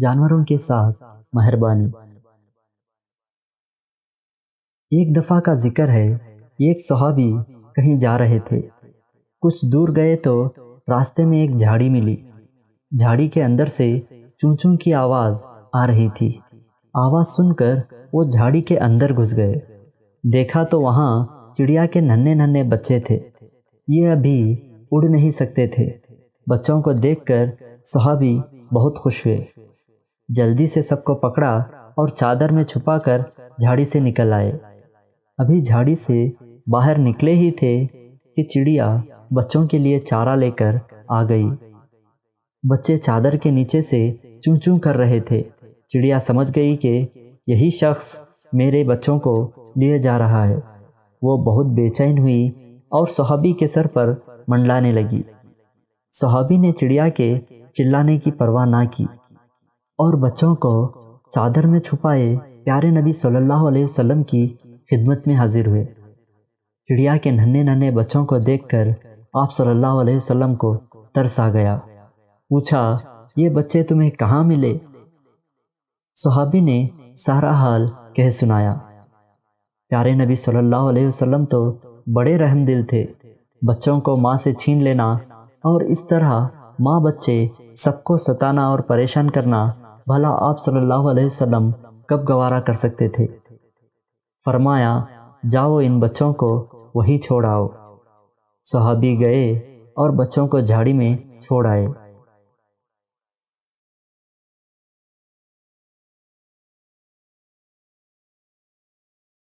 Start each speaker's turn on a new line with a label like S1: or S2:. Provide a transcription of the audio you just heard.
S1: جانوروں کے ساتھ مہربانی۔ ایک دفعہ کا ذکر ہے، ایک صحابی کہیں جا رہے تھے۔ کچھ دور گئے تو راستے میں ایک جھاڑی ملی۔ جھاڑی کے اندر سے چوں چوں کی آواز آ رہی تھی۔ آواز سن کر وہ جھاڑی کے اندر گھس گئے۔ دیکھا تو وہاں چڑیا کے ننھے ننھے بچے تھے۔ یہ ابھی اڑ نہیں سکتے تھے۔ بچوں کو دیکھ کر صحابی بہت خوش ہوئے۔ جلدی سے سب کو پکڑا اور چادر میں چھپا کر جھاڑی سے نکل آئے۔ ابھی جھاڑی سے باہر نکلے ہی تھے کہ چڑیا بچوں کے لیے چارہ لے کر آ گئی۔ بچے چادر کے نیچے سے چوں چوں کر رہے تھے۔ چڑیا سمجھ گئی کہ یہی شخص میرے بچوں کو لیے جا رہا ہے۔ وہ بہت بے چین ہوئی اور صحابی کے سر پر منڈلانے لگی۔ صحابی نے چڑیا کے چلانے کی پرواہ نہ کی اور بچوں کو چادر میں چھپائے پیارے نبی صلی اللہ علیہ وسلم کی خدمت میں حاضر ہوئے۔ چڑیا کے ننھے ننھے بچوں کو دیکھ کر آپ صلی اللہ علیہ وسلم کو ترس آ گیا۔ پوچھا، یہ بچے تمہیں کہاں ملے؟ صحابی نے سارا حال کہہ سنایا۔ پیارے نبی صلی اللہ علیہ وسلم تو بڑے رحم دل تھے۔ بچوں کو ماں سے چھین لینا اور اس طرح ماں بچے سب کو ستانا اور پریشان کرنا بھلا آپ صلی اللہ علیہ وسلم کب گوارا کر سکتے تھے؟ فرمایا، جاؤ ان بچوں کو وہیں چھوڑ آؤ۔ صحابی گئے اور بچوں کو جھاڑی میں چھوڑ آئے۔